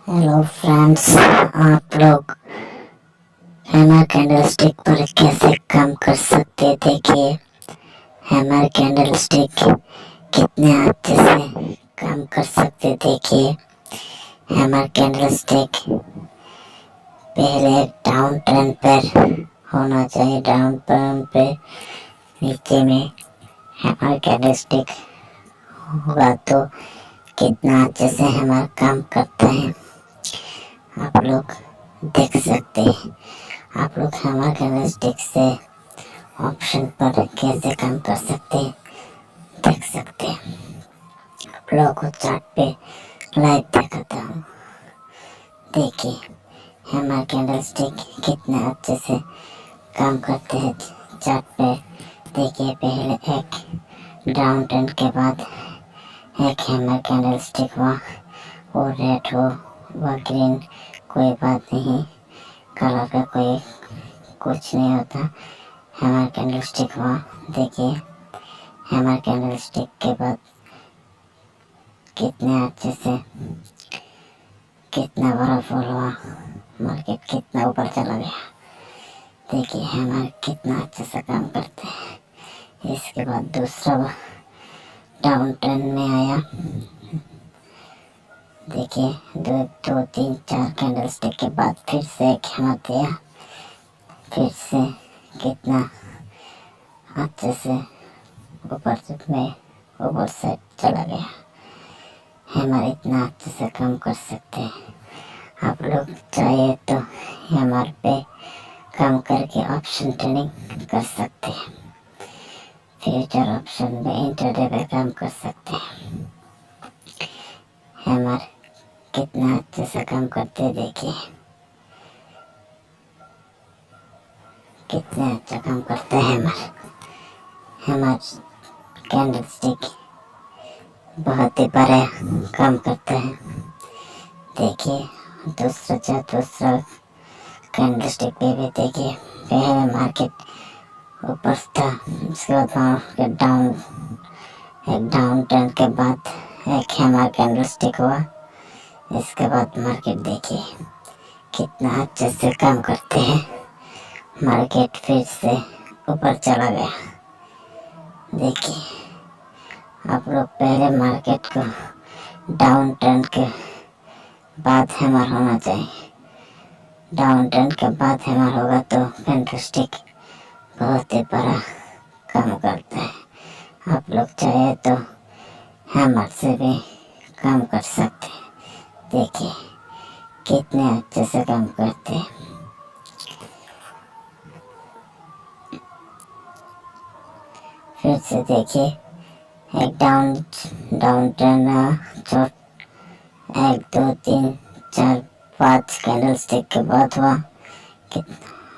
Hello friends, आप लोग hammer candlestick पर कैसे काम कर सकते हैं। देखिए, हैमर कैंडलस्टिक कितने अच्छे से काम कर सकते हैं। देखिए, हैमर कैंडलस्टिक पहले डाउन ट्रेंड पर होना चाहिए। डाउन ट्रेंड पे नीचे में हैमर कैंडलस्टिक होगा तो कितना अच्छे से हैमर काम करता है आप लोग देख सकते हैं। आप लोग हैमर कैंडलस्टिक से ऑप्शन पर कैसे काम कर सकते हैं देख सकते हैं। आप लोगों को चार्ट पे लाइव दिखाता हूँ। देखिए, हैमर कैंडलस्टिक कितने अच्छे से काम करते हैं चार्ट पे। देखिए, पहले एक डाउन ट्रेंड के बाद एक हैमर कैंडलस्टिक हुआ, वो रेड हो व ग्रीन कोई बात नहीं, कलर का कोई कुछ नहीं होता। हैमर कैंडलस्टिक हुआ। देखिए, हैमर कैंडलस्टिक के बाद कितने अच्छे से कितना बड़ा फॉल हुआ, मार्केट कितना ऊपर चला गया। देखिए, हैमर कितना अच्छे से काम करते हैं। इसके बाद दूसरा डाउन ट्रेंड में आया। देखिए, दो तीन चार कैंडलस्टिक के बाद फिर से एक हैमर दिया, फिर से कितना अच्छे से ऊपर से चला गया। हैमर इतना अच्छे से काम कर सकते हैं। आप लोग चाहे तो हैमर पे काम करके ऑप्शन ट्रेडिंग कर सकते हैं। फ्यूचर ऑप्शन में इंट्राडे पे काम कर सकते हैं। हैमर कितना अच्छे से काम करते हैं। देखिए, कितने अच्छा काम करते हैं हैमर कैंडलस्टिक बहुत ही बड़े काम करते हैं। देखिए, दूसरा कैंडलस्टिक पे भी देखिए, पहले मार्केट ऊपर था, उसके बाद मार्केट डाउन ट्रेंड के बाद एक हैमर कैंडलस्टिक हुआ। इसके बाद मार्केट देखिए कितना अच्छे से काम करते हैं। मार्केट फिर से ऊपर चला गया। देखिए, आप लोग पहले मार्केट को डाउन ट्रेंड के बाद हैमर होना चाहिए। डाउन ट्रेंड के बाद हैमर होगा तो कैंडलस्टिक बहुत ही बड़ा काम करता है। आप लोग चाहे तो हैमर से भी काम कर सकते हैं। देखिए, कितने अच्छे से काम करते हैं। फिर से देखिए, एक डाउन ट्रेंड एक दो तीन चार पाँच कैंडलस्टिक के बाद हुआ।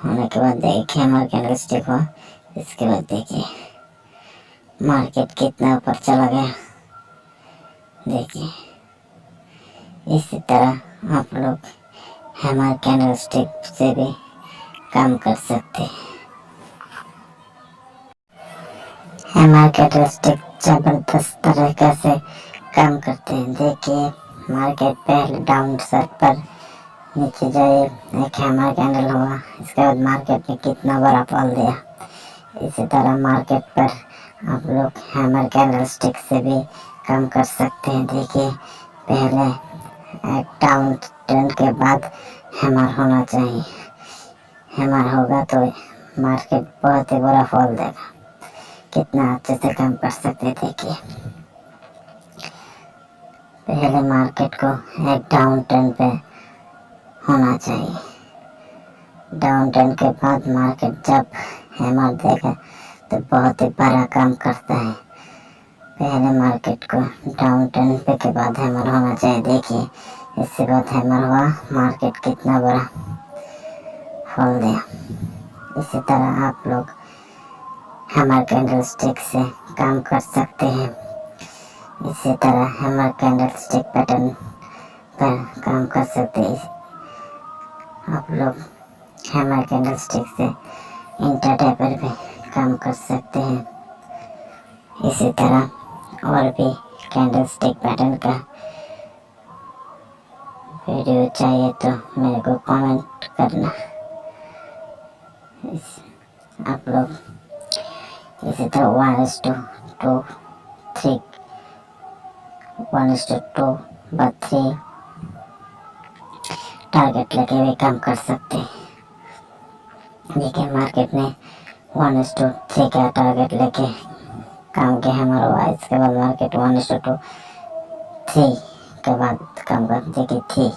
होने के बाद देखिए हैमर कैंडलस्टिक हुआ। इसके बाद देखिए मार्केट कितना ऊपर चला गया। देखिए, इसी तरह आप लोग हैमर कैंडलस्टिक से भी काम कर सकते हैं। हैमर कैंडलस्टिक जबरदस्त तरीके से काम करते हैं। देखिए, मार्केट पहले डाउन साइड पर नीचे जाए, एक हैमर कैंडल हुआ। इसके बाद मार्केट ने कितना बड़ा फॉल दिया। इसी तरह मार्केट पर आप लोग हैमर कैंडलस्टिक से भी काम कर सकते हैं। देखिए, पहले एक डाउन ट्रेंड के बाद हैमर होना चाहिए। हैमर होगा तो मार्केट बहुत ही बड़ा फॉल देगा। कितना अच्छे से काम कर सकते हैं। देखिए, पहले मार्केट को एक डाउन ट्रेंड पे होना चाहिए। डाउन ट्रेंड के बाद मार्केट जब हैमर देगा तो बहुत ही बड़ा काम करता है। पहले मार्केट को डाउन ट्रेंड पे के बाद हैमर होना चाहिए। देखिए, इसके बाद हैमर हुआ, मार्केट कितना बड़ा फॉल दिया। इसी तरह आप लोग हैमर कैंडलस्टिक से काम कर सकते हैं। इसी तरह हैमर कैंडलस्टिक पैटर्न पर काम कर सकते हैं। आप लोग हैमर कैंडलस्टिक से इंट्राडे पर भी काम कर सकते हैं। इसी तरह और भी कैंडलस्टिक पैटर्न का वीडियो चाहिए तो मेरे को कमेंट करना। आप लोग इसी तरह 1:2, 3, 1:2 व 3 टारगेट लेके भी काम कर सकते हैं। देखिए मार्केट ने 1:3 का टारगेट लेके काम किया हमारा हुआ। इसके बाद मार्केट 1:2, 3 के बाद काम कर देखिए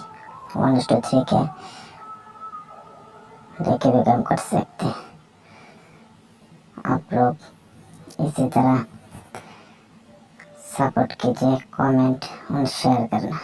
1:3 के लेके भी काम कर सकते हैं। आप लोग इसी तरह सपोर्ट कीजिए, कमेंट और शेयर करना।